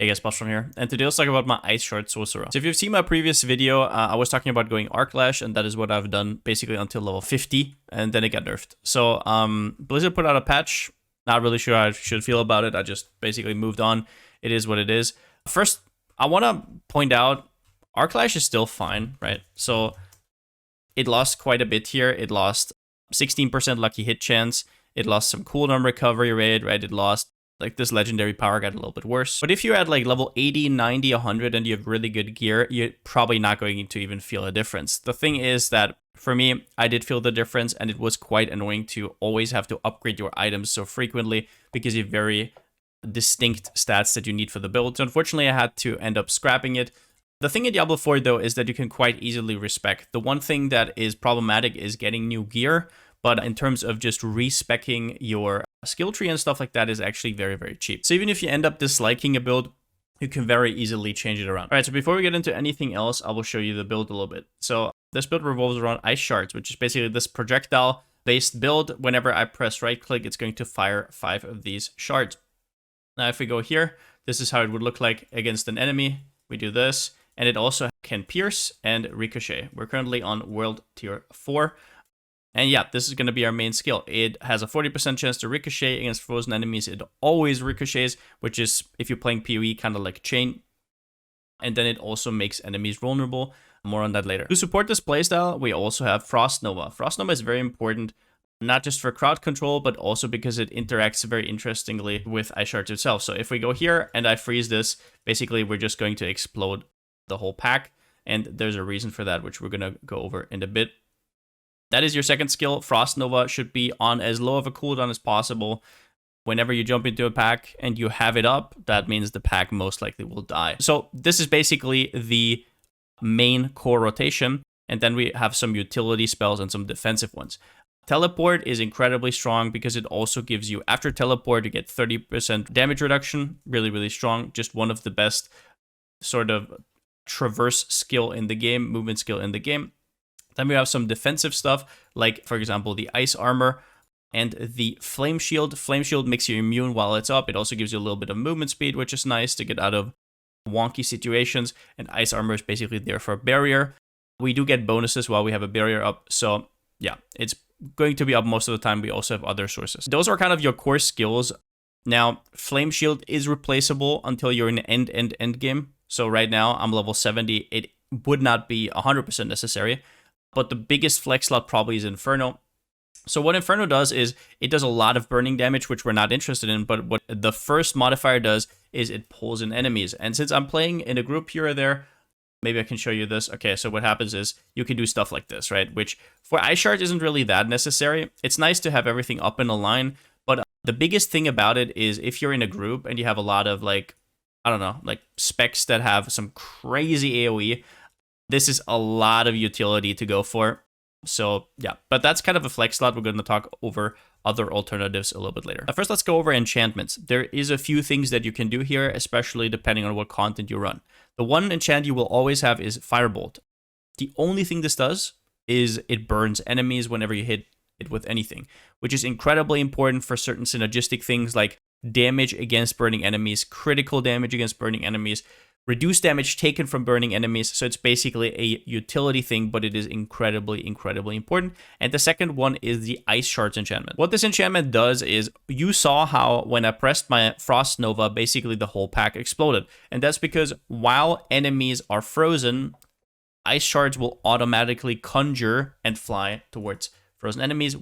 Hey guys, Palsteron here, and today let's talk about my Ice Shard Sorcerer. So if you've seen my previous video, I was talking about going Arc Lash, and that is what I've done basically until level 50, and then it got nerfed. So Blizzard put out a patch, not really sure how I should feel about it. I just basically moved on. It is what it is. First, I want to point out, Arc Lash is still fine, right? So it lost quite a bit here. It lost 16% lucky hit chance. It lost some cooldown recovery rate, right? It lost like this legendary power got a little bit worse. But if you're at like level 80, 90, 100 and you have really good gear, you're probably not going to even feel a difference. The thing is that for me, I did feel the difference, and it was quite annoying to always have to upgrade your items so frequently because you have very distinct stats that you need for the build. So unfortunately, I had to end up scrapping it. The thing in Diablo 4 though is that you can quite easily respec. The one thing that is problematic is getting new gear, but in terms of just respecking your skill tree and stuff like that is actually very, very cheap. So even if you end up disliking a build, you can very easily change it around. All right, so before we get into anything else, I will show you the build a little bit. So this build revolves around Ice Shards, which is basically this projectile-based build. Whenever I press right-click, it's going to fire 5 of these shards. Now, if we go here, this is how it would look like against an enemy. We do this, and it also can pierce and ricochet. We're currently on World Tier 4. And yeah, this is going to be our main skill. It has a 40% chance to ricochet against frozen enemies. It always ricochets, which is, if you're playing PoE, kind of like Chain. And then it also makes enemies vulnerable. More on that later. To support this playstyle, we also have Frost Nova. Frost Nova is very important, not just for crowd control, but also because it interacts very interestingly with Ice Shards itself. So if we go here and I freeze this, basically we're just going to explode the whole pack. And there's a reason for that, which we're going to go over in a bit. That is your second skill. Frost Nova should be on as low of a cooldown as possible. Whenever you jump into a pack and you have it up, that means the pack most likely will die. So this is basically the main core rotation. And then we have some utility spells and some defensive ones. Teleport is incredibly strong because it also gives you, after teleport, you get 30% damage reduction. Really, really strong. Just one of the best sort of traverse skill in the game, movement skill in the game. Then we have some defensive stuff, like, for example, the Ice Armor and the Flame Shield. Flame Shield makes you immune while it's up. It also gives you a little bit of movement speed, which is nice to get out of wonky situations. And Ice Armor is basically there for a barrier. We do get bonuses while we have a barrier up. So, yeah, it's going to be up most of the time. We also have other sources. Those are kind of your core skills. Now, Flame Shield is replaceable until you're in end game. So right now, I'm level 70. It would not be 100% necessary. But the biggest flex slot probably is Inferno. So what Inferno does is it does a lot of burning damage, which we're not interested in. But what the first modifier does is it pulls in enemies. And since I'm playing in a group here or there, maybe I can show you this. Okay, so what happens is you can do stuff like this, right? Which for Ice Shards isn't really that necessary. It's nice to have everything up in a line. But the biggest thing about it is if you're in a group and you have a lot of like, I don't know, like specs that have some crazy AoE, this is a lot of utility to go for. So yeah, but that's kind of a flex slot. We're going to talk over other alternatives a little bit later. First, let's go over enchantments. There is a few things that you can do here, especially depending on what content you run. The one enchant you will always have is Firebolt. The only thing this does is it burns enemies whenever you hit it with anything, which is incredibly important for certain synergistic things like damage against burning enemies, critical damage against burning enemies, reduce damage taken from burning enemies. So it's basically a utility thing, but it is incredibly, incredibly important. And the second one is the Ice Shards enchantment. What this enchantment does is, you saw how when I pressed my Frost Nova, basically the whole pack exploded. And that's because while enemies are frozen, Ice Shards will automatically conjure and fly towards frozen enemies.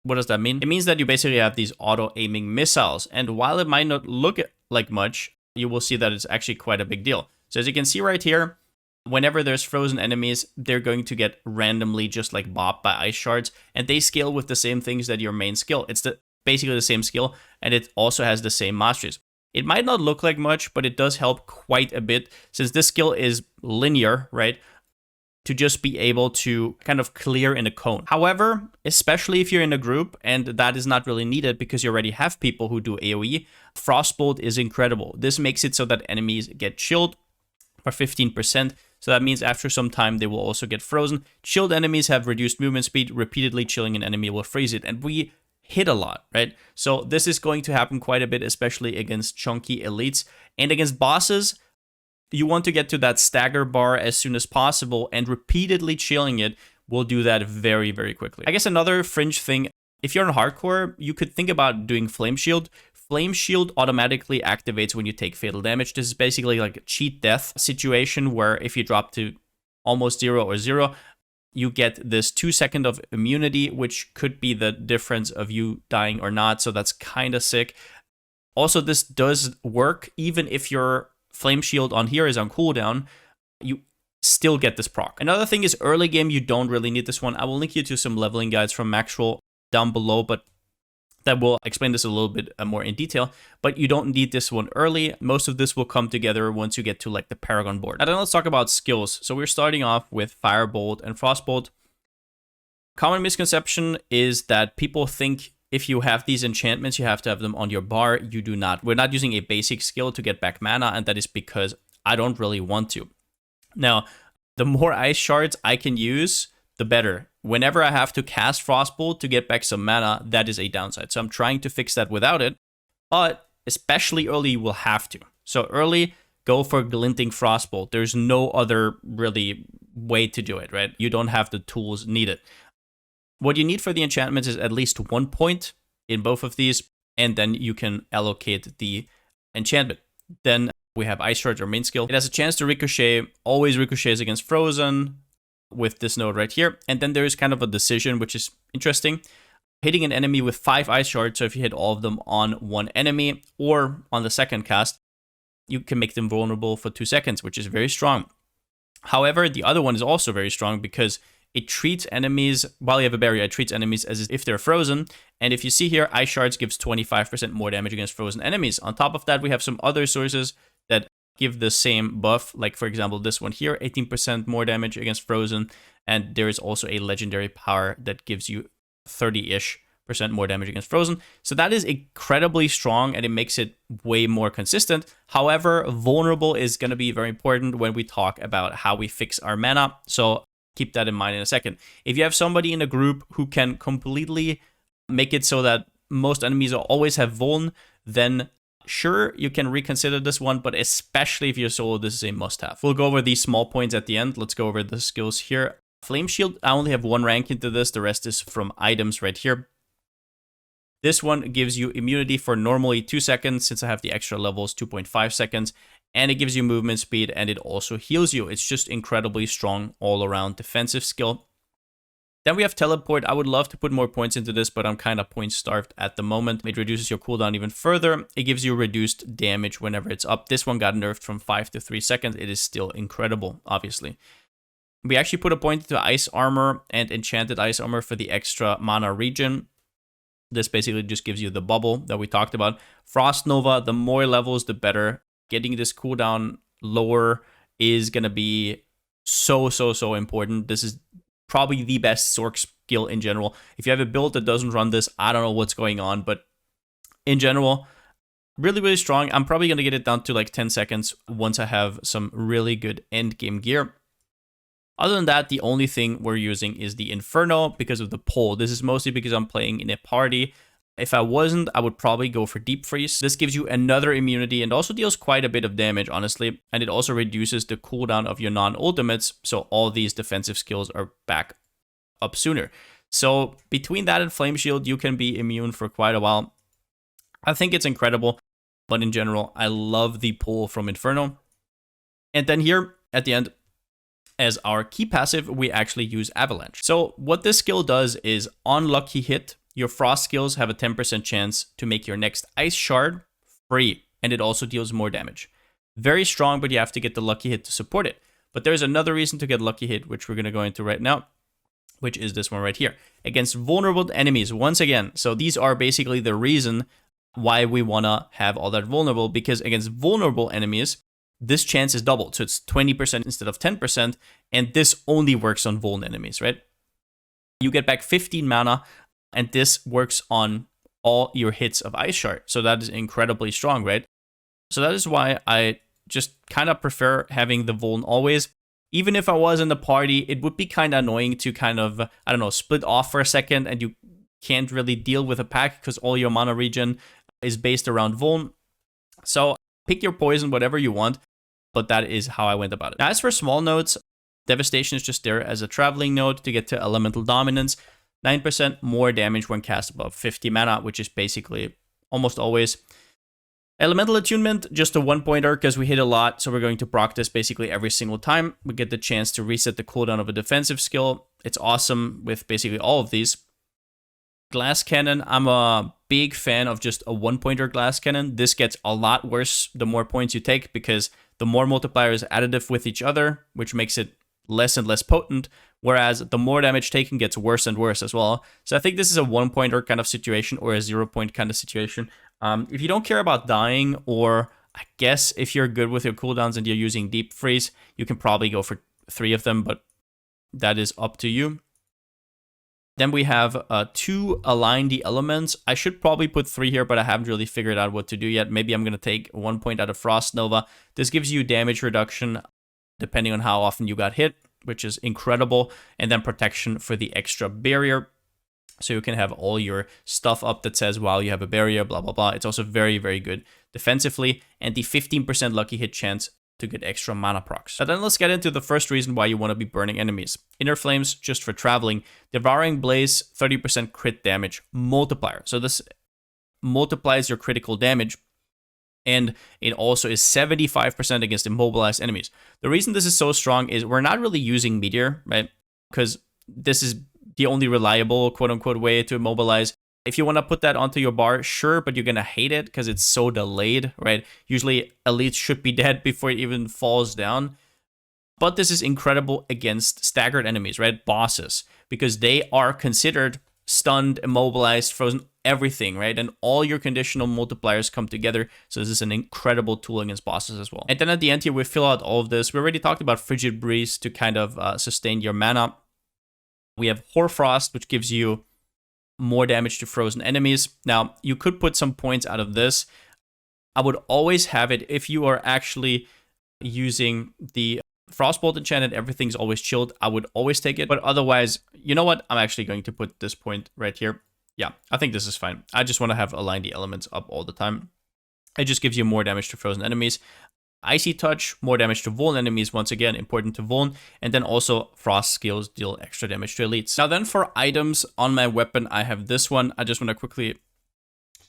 What does that mean? It means that you basically have these auto-aiming missiles. And while it might not look like much, you will see that it's actually quite a big deal. So as you can see right here, whenever there's frozen enemies, they're going to get randomly just like bopped by Ice Shards, and they scale with the same things that your main skill. It's basically the same skill, and it also has the same masteries. It might not look like much, but it does help quite a bit, since this skill is linear, right? To just be able to kind of clear in a cone. However, especially if you're in a group, and that is not really needed because you already have people who do AoE, Frostbolt is incredible. This makes it so that enemies get chilled for 15%. So that means after some time, they will also get frozen. Chilled enemies have reduced movement speed. Repeatedly chilling an enemy will freeze it. And we hit a lot, right? So this is going to happen quite a bit, especially against chunky elites. And against bosses, you want to get to that stagger bar as soon as possible, and repeatedly chilling it will do that very, very quickly. I guess another fringe thing, if you're in hardcore, you could think about doing Flame Shield. Flame Shield automatically activates when you take fatal damage. This is basically like a cheat death situation where if you drop to almost 0 or 0, you get this 2 seconds of immunity, which could be the difference of you dying or not. So that's kind of sick. Also, this does work even if your Flame Shield on here is on cooldown. You still get this proc. Another thing is early game, you don't really need this one. I will link you to some leveling guides from Maxwell down below, but that will explain this a little bit more in detail, but you don't need this one early. Most of this will come together once you get to like the Paragon board. And then let's talk about skills. So we're starting off with Firebolt and Frostbolt. Common misconception is that people think if you have these enchantments, you have to have them on your bar. You do not. We're not using a basic skill to get back mana, and that is because I don't really want to. Now, the more ice shards I can use, the better. Whenever I have to cast Frostbolt to get back some mana, that is a downside. So I'm trying to fix that without it, but especially early, you will have to. So early, go for Glinting Frostbolt. There's no other really way to do it, right? You don't have the tools needed. What you need for the enchantments is at least 1 point in both of these, and then you can allocate the enchantment. Then we have Ice Shard, our main skill. It has a chance to ricochet, always ricochets against Frozen, with this node right here. And then there is kind of a decision, which is interesting. Hitting an enemy with 5 ice shards, so if you hit all of them on one enemy or on the second cast, you can make them vulnerable for 2 seconds, which is very strong. However, the other one is also very strong because it treats enemies, while you have a barrier, it treats enemies as if they're frozen. And if you see here, ice shards gives 25% more damage against frozen enemies. On top of that, we have some other sources that give the same buff, like for example this one here, 18% more damage against frozen, and there is also a legendary power that gives you 30-ish% more damage against frozen. So that is incredibly strong, and it makes it way more consistent. However, vulnerable is going to be very important when we talk about how we fix our mana, so keep that in mind in a second. If you have somebody in a group who can completely make it so that most enemies always have vuln, then sure, you can reconsider this one, but especially if you're solo, this is a must-have. We'll go over these small points at the end. Let's go over the skills here. Flame Shield, I only have 1 rank into this. The rest is from items right here. This one gives you immunity for normally 2 seconds. Since I have the extra levels, 2.5 seconds. And it gives you movement speed, and it also heals you. It's just incredibly strong all-around defensive skill. Then we have Teleport. I would love to put more points into this, but I'm kind of point starved at the moment. It reduces your cooldown even further. It gives you reduced damage whenever it's up. This one got nerfed from 5 to 3 seconds. It is still incredible, obviously. We actually put a point into Ice Armor and Enchanted Ice Armor for the extra mana regen. This basically just gives you the bubble that we talked about. Frost Nova, the more levels, the better. Getting this cooldown lower is going to be so important. This is probably the best Sorc skill in general. If you have a build that doesn't run this, I don't know what's going on, but in general, really strong. I'm probably going to get it down to like 10 seconds once I have some really good end game gear. Other than that, the only thing we're using is the Inferno because of the pull. This is mostly because I'm playing in a party. If I wasn't, I would probably go for Deep Freeze. This gives you another immunity and also deals quite a bit of damage, honestly. And it also reduces the cooldown of your non-ultimates, so all these defensive skills are back up sooner. So between that and Flame Shield, you can be immune for quite a while. I think it's incredible, but in general, I love the pull from Inferno. And then here at the end, as our key passive, we actually use Avalanche. So what this skill does is on lucky hit, your frost skills have a 10% chance to make your next ice shard free, and it also deals more damage. Very strong, but you have to get the lucky hit to support it. But there's another reason to get lucky hit, which we're going to go into right now, which is this one right here. Against vulnerable enemies, once again. So these are basically the reason why we want to have all that vulnerable, because against vulnerable enemies, this chance is doubled. So it's 20% instead of 10%, and this only works on vuln enemies, right? You get back 15 mana, and this works on all your hits of Ice Shard. So that is incredibly strong, right? So that is why I just kind of prefer having the vuln always. Even if I was in the party, it would be kind of annoying to kind of, I don't know, split off for a second and you can't really deal with a pack because all your mana regen is based around Vuln. So pick your poison, whatever you want, but that is how I went about it. Now, as for small nodes, Devastation is just there as a traveling node to get to Elemental Dominance. 9% more damage when cast above 50 mana, which is basically almost always. Elemental Attunement, just a 1-pointer because we hit a lot, so we're going to proc this basically every single time. We get the chance to reset the cooldown of a defensive skill. It's awesome with basically all of these. Glass Cannon, I'm a big fan of just a 1-pointer Glass Cannon. This gets a lot worse the more points you take because the more multiplier is additive with each other, which makes it less and less potent, whereas the more damage taken gets worse and worse as well. So I think this is a 1-pointer kind of situation or a 0-point kind of situation. If you don't care about dying, or I guess if you're good with your cooldowns and you're using Deep Freeze, you can probably go for 3 of them, but that is up to you. Then we have 2 Align the Elements. I should probably put 3 here, but I haven't really figured out what to do yet. Maybe I'm going to take 1 point out of Frost Nova. This gives you damage reduction depending on how often you got hit, which is incredible. And then protection for the extra barrier. So you can have all your stuff up that says, wow, you have a barrier, blah, blah, blah. It's also very, very good defensively. And the 15% lucky hit chance to get extra mana procs. But then let's get into the first reason why you want to be burning enemies. Inner Flames, just for traveling. Devouring Blaze, 30% crit damage multiplier. So this multiplies your critical damage. And it also is 75% against immobilized enemies. The reason this is so strong is we're not really using Meteor, right? Because this is the only reliable, quote-unquote, way to immobilize. If you want to put that onto your bar, sure, but you're going to hate it because it's so delayed, right? Usually, elites should be dead before it even falls down. But this is incredible against staggered enemies, right? Bosses, because they are considered stunned, immobilized, frozen, everything, right? And all your conditional multipliers come together. So this is an incredible tool against bosses as well. And then at the end here, we fill out all of this. We already talked about Frigid Breeze to kind of sustain your mana. We have Hoarfrost, which gives you more damage to frozen enemies. Now, you could put some points out of this. I would always have it if you are actually using the Frostbolt enchanted, everything's always chilled. I would always take it. But otherwise, you know what? I'm actually going to put this point right here. Yeah, I think this is fine. I just want to have Align the Elements up all the time. It just gives you more damage to frozen enemies. Icy Touch, more damage to Vuln enemies, once again, important to Vuln. And then also Frost skills deal extra damage to elites. Now then for items on my weapon, I have this one. I just want to quickly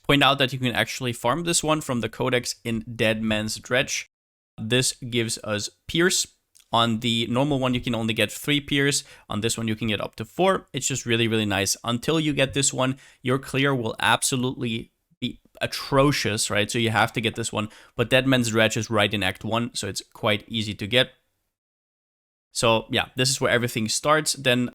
point out that you can actually farm this one from the Codex in Dead Man's Dredge. This gives us Pierce. On the normal one, you can only get 3 Pierce. On this one, you can get up to 4. It's just really, really nice. Until you get this one, your clear will absolutely be atrocious, right? So you have to get this one. But Dead Man's Dredge is right in Act 1, so it's quite easy to get. So yeah, this is where everything starts. Then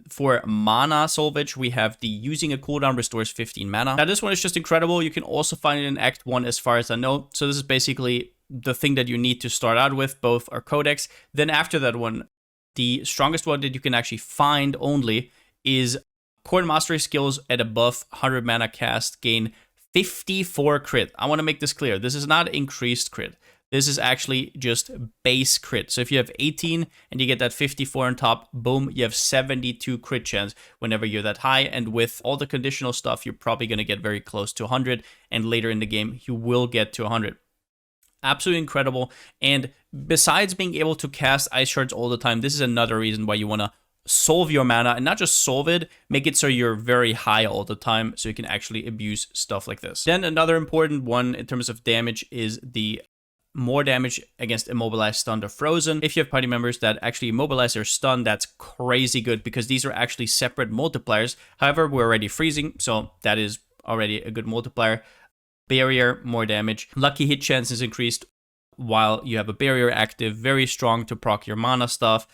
for mana salvage, we have the using a cooldown restores 15 mana. Now this one is just incredible. You can also find it in Act 1 as far as I know. So this is basically the thing that you need to start out with. Both are Codex. Then after that one, the strongest one that you can actually find only is Core Mastery skills at above 100 mana cast gain 54 crit. I want to make this clear. This is not increased crit. This is actually just base crit. So if you have 18 and you get that 54 on top, boom, you have 72 crit chance whenever you're that high. And with all the conditional stuff, you're probably going to get very close to 100. And later in the game, you will get to 100. Absolutely incredible. And besides being able to cast Ice Shards all the time, this is another reason why you want to solve your mana, and not just solve it, make it so you're very high all the time so you can actually abuse stuff like this. Then another important one in terms of damage is the more damage against immobilized, stunned, or frozen. If you have party members that actually immobilize or stun, that's crazy good because these are actually separate multipliers. However, we're already freezing, so that is already a good multiplier. Barrier, more damage. Lucky hit chance is increased while you have a barrier active. Very strong to proc your mana stuff.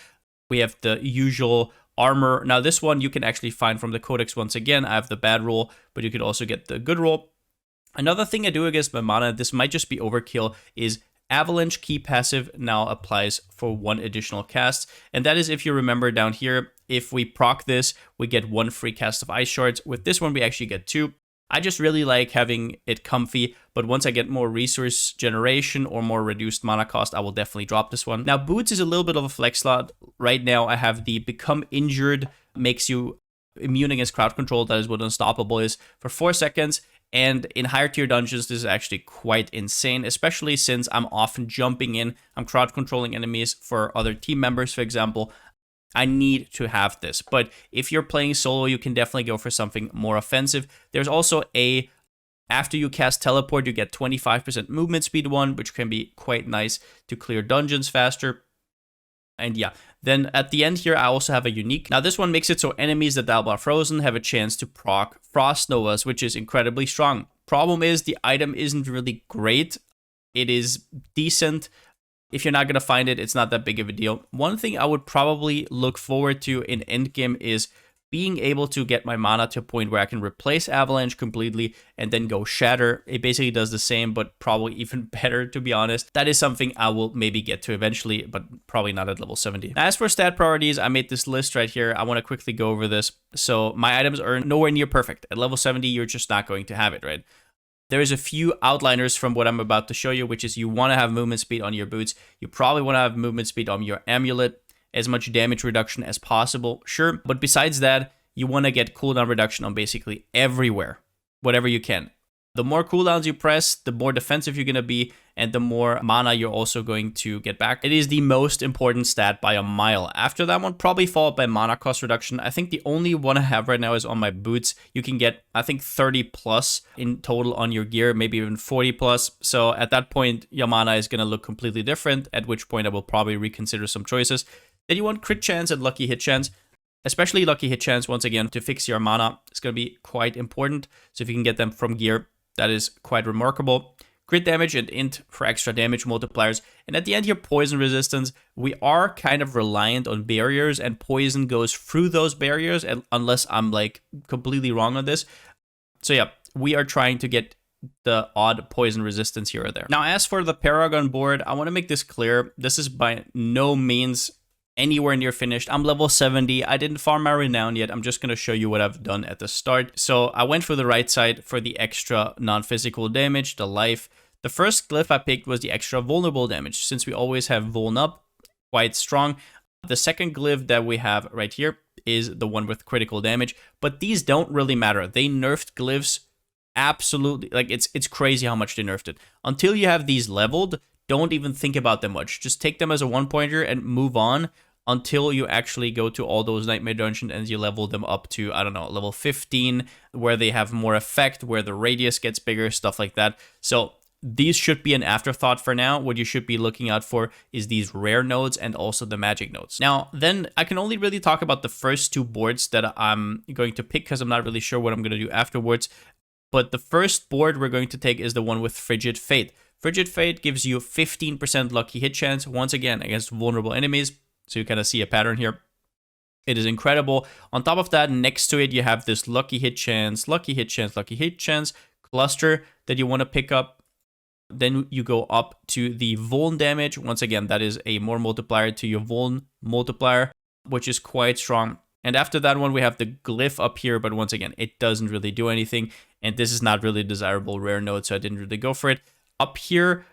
We have the usual armor. Now this one you can actually find from the Codex once again. I have the bad roll, but you could also get the good roll. Another thing I do against my mana, this might just be overkill, is Avalanche Key passive now applies for 1 additional cast. And that is, if you remember down here, if we proc this, we get 1 free cast of Ice Shards. With this one, we actually get 2. I just really like having it comfy, but once I get more resource generation or more reduced mana cost, I will definitely drop this one. Now, Boots is a little bit of a flex slot. Right now, I have the Become Injured, makes you immune against crowd control. That is what Unstoppable is for 4 seconds. And in higher tier dungeons, this is actually quite insane, especially since I'm often jumping in. I'm crowd controlling enemies for other team members, for example. I need to have this. But if you're playing solo, you can definitely go for something more offensive. There's also after you cast Teleport, you get 25% movement speed 1, which can be quite nice to clear dungeons faster. And yeah, then at the end here, I also have a unique. Now this one makes it so enemies that Diablo are frozen have a chance to proc Frost Novas, which is incredibly strong. Problem is the item isn't really great. It is decent. If you're not going to find it, it's not that big of a deal. One thing I would probably look forward to in Endgame is being able to get my mana to a point where I can replace Avalanche completely and then go Shatter. It basically does the same, but probably even better, to be honest. That is something I will maybe get to eventually, but probably not at level 70. Now, as for stat priorities, I made this list right here. I want to quickly go over this. So my items are nowhere near perfect. At level 70, you're just not going to have it, right? There is a few outliners from what I'm about to show you, which is you want to have movement speed on your boots. You probably want to have movement speed on your amulet. As much damage reduction as possible, sure. But besides that, you want to get cooldown reduction on basically everywhere, whatever you can. The more cooldowns you press, the more defensive you're going to be, and the more mana you're also going to get back. It is the most important stat by a mile. After that one, probably followed by mana cost reduction. I think the only one I have right now is on my boots. You can get, I think, 30 plus in total on your gear, maybe even 40 plus. So at that point, your mana is going to look completely different, at which point I will probably reconsider some choices. Then you want crit chance and lucky hit chance, especially lucky hit chance, once again, to fix your mana. It's going to be quite important. So if you can get them from gear, that is quite remarkable. Crit damage and int for extra damage multipliers. And at the end here, poison resistance. We are kind of reliant on barriers, and poison goes through those barriers, unless I'm like completely wrong on this. So yeah, we are trying to get the odd poison resistance here or there. Now, as for the Paragon board, I want to make this clear. This is by no means anywhere near finished. I'm level 70. I didn't farm my renown yet. I'm just going to show you what I've done at the start. So I went for the right side for the extra non-physical damage, the life. The first glyph I picked was the extra vulnerable damage, since we always have vuln up, quite strong. The second glyph that we have right here is the one with critical damage, but these don't really matter. They nerfed glyphs absolutely, like it's crazy how much they nerfed it. Until you have these leveled, don't even think about them much. Just take them as a one-pointer and move on until you actually go to all those Nightmare Dungeons and you level them up to, I don't know, level 15, where they have more effect, where the radius gets bigger, stuff like that. So these should be an afterthought for now. What you should be looking out for is these rare nodes and also the magic nodes. Now, then I can only really talk about the first two boards that I'm going to pick, because I'm not really sure what I'm going to do afterwards. But the first board we're going to take is the one with Frigid Fate. Frigid Fate gives you 15% lucky hit chance, once again, against vulnerable enemies. So you kind of see a pattern here. It is incredible. On top of that, next to it, you have this lucky hit chance, lucky hit chance, lucky hit chance cluster that you want to pick up. Then you go up to the vuln damage. Once again, that is a more multiplier to your vuln multiplier, which is quite strong. And after that one, we have the glyph up here, but once again, it doesn't really do anything. And this is not really a desirable rare node, so I didn't really go for it. Up here,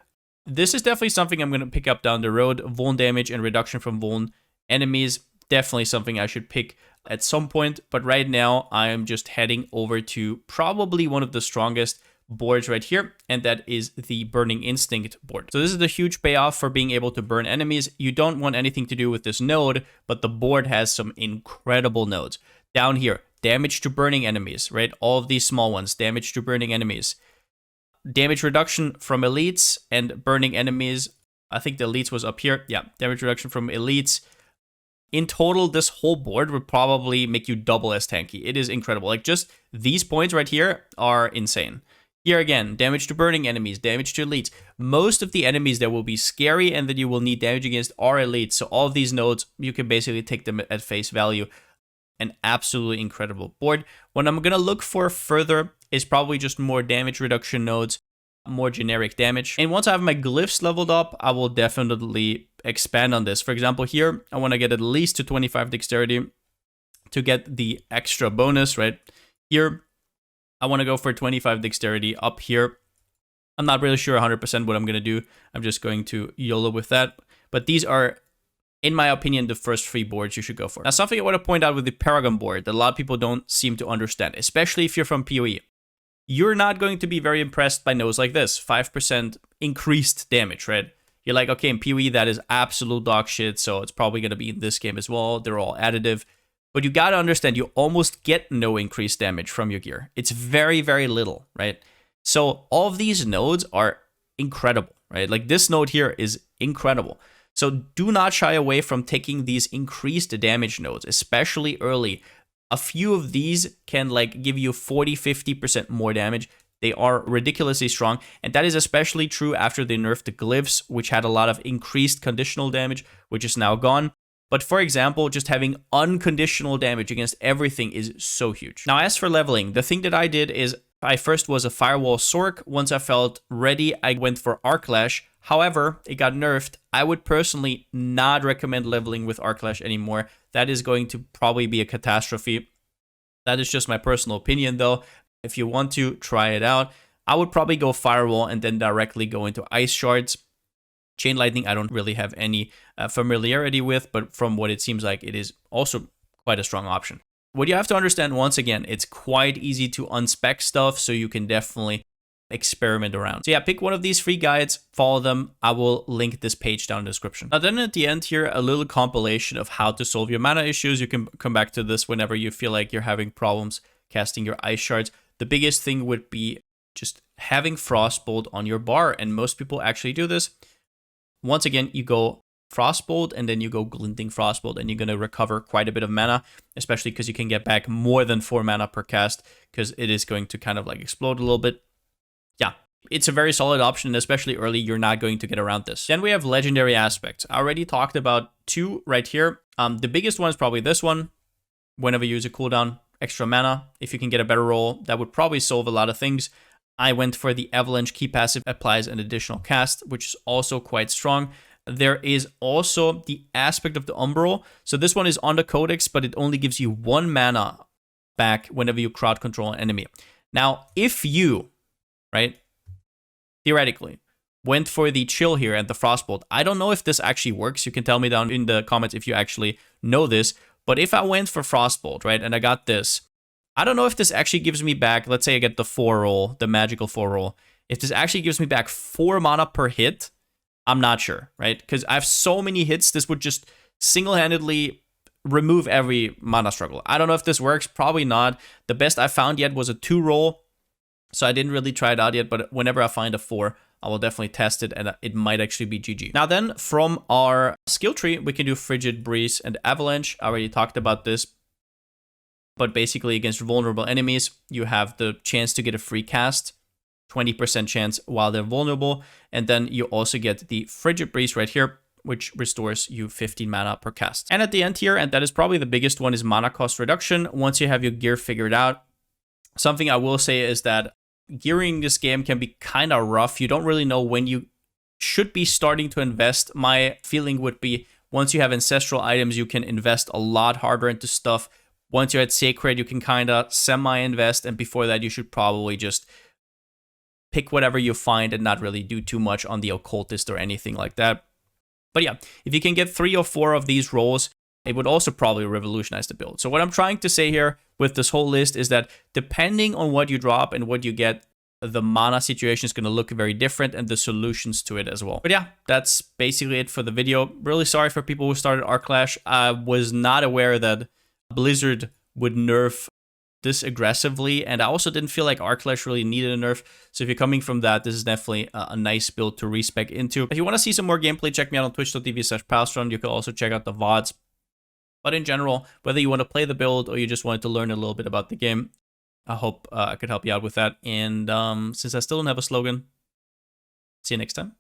this is definitely something I'm going to pick up down the road. Vuln damage and reduction from vuln enemies, definitely something I should pick at some point. But right now, I am just heading over to probably one of the strongest boards right here, and that is the Burning Instinct board. So this is the huge payoff for being able to burn enemies. You don't want anything to do with this node, but the board has some incredible nodes. Down here, damage to burning enemies, right? All of these small ones, damage to burning enemies. Damage reduction from elites and burning enemies. I think the elites was up here. Yeah, damage reduction from elites. In total, this whole board would probably make you double as tanky. It is incredible. Like, just these points right here are insane. Here again, damage to burning enemies, damage to elites. Most of the enemies that will be scary and that you will need damage against are elites. So all of these nodes, you can basically take them at face value. An absolutely incredible board. What I'm going to look for further is probably just more damage reduction nodes, more generic damage. And once I have my glyphs leveled up, I will definitely expand on this. For example, here, I want to get at least to 25 dexterity to get the extra bonus, right? Here, I want to go for 25 dexterity. Up here, I'm not really sure 100% what I'm going to do. I'm just going to YOLO with that. But these are in my opinion, the first 3 boards you should go for. Now, something I want to point out with the Paragon board that a lot of people don't seem to understand, especially if you're from PoE. You're not going to be very impressed by nodes like this. 5% increased damage, right? You're like, okay, in PoE, that is absolute dog shit, so it's probably going to be in this game as well. They're all additive. But you got to understand, you almost get no increased damage from your gear. It's very, very little, right? So all of these nodes are incredible, right? Like this node here is incredible. So do not shy away from taking these increased damage nodes, especially early. A few of these can like give you 40-50% more damage. They are ridiculously strong, and that is especially true after they nerfed the glyphs, which had a lot of increased conditional damage, which is now gone. But for example, just having unconditional damage against everything is so huge. Now, as for leveling, the thing that I did is I first was a Firewall Sorc. Once I felt ready, I went for Arc Lash. However, it got nerfed. I would personally not recommend leveling with Arc Lash anymore. That is going to probably be a catastrophe. That is just my personal opinion, though. If you want to try it out, I would probably go Firewall and then directly go into Ice Shards. Chain Lightning, I don't really have any familiarity with, but from what it seems like, it is also quite a strong option. What you have to understand, once again, it's quite easy to unspec stuff, so you can definitely experiment around. So yeah, pick one of these free guides, follow them. I will link this page down in the description. Now then at the end here, a little compilation of how to solve your mana issues. You can come back to this whenever you feel like you're having problems casting your Ice Shards. The biggest thing would be just having Frostbolt on your bar, and most people actually do this. Once again, you go Frostbolt and then you go Glinting Frostbolt, and you're going to recover quite a bit of mana, especially because you can get back more than 4 mana per cast, because it is going to kind of like explode a little bit. Yeah, it's a very solid option, and especially early, you're not going to get around this. Then we have legendary aspects. I already talked about 2 right here. The biggest one is probably this one. Whenever you use a cooldown, extra mana. If you can get a better roll, that would probably solve a lot of things. I went for the Avalanche key passive, applies an additional cast, which is also quite strong. There is also the aspect of the Umbral. So this one is on the Codex, but it only gives you 1 mana back whenever you crowd control an enemy. Now, if you, right, theoretically, went for the Chill here and the Frostbolt, I don't know if this actually works. You can tell me down in the comments if you actually know this. But if I went for Frostbolt, right, and I got this, I don't know if this actually gives me back, let's say I get the 4 roll, the magical 4 roll. If this actually gives me back 4 mana per hit, I'm not sure, right? Because I have so many hits, this would just single-handedly remove every mana struggle. I don't know if this works, probably not. The best I found yet was a 2 roll, so I didn't really try it out yet, but whenever I find a 4, I will definitely test it, and it might actually be GG. Now then, from our skill tree, we can do Frigid Breeze and Avalanche. I already talked about this. But basically, against vulnerable enemies, you have the chance to get a free cast, 20% chance while they're vulnerable. And then you also get the Frigid Breeze right here, which restores you 15 mana per cast. And at the end here, and that is probably the biggest one, is mana cost reduction. Once you have your gear figured out, something I will say is that gearing this game can be kind of rough. You don't really know when you should be starting to invest. My feeling would be once you have ancestral items, you can invest a lot harder into stuff. Once you're at Sacred, you can kind of semi-invest, and before that, you should probably just pick whatever you find and not really do too much on the Occultist or anything like that. But yeah, if you can get 3 or 4 of these rolls, it would also probably revolutionize the build. So what I'm trying to say here with this whole list is that depending on what you drop and what you get, the mana situation is going to look very different, and the solutions to it as well. But yeah, that's basically it for the video. Really sorry for people who started Arc Lash. I was not aware that Blizzard would nerf this aggressively, and I also didn't feel like Arc Lash really needed a nerf. So if you're coming from that, this is definitely a nice build to respec into. If you want to see some more gameplay, check me out on twitch.tv/Palsteron. You can also check out the VODs. But in general, whether you want to play the build or you just wanted to learn a little bit about the game, I hope I could help you out with that. And since I still don't have a slogan, see you next time.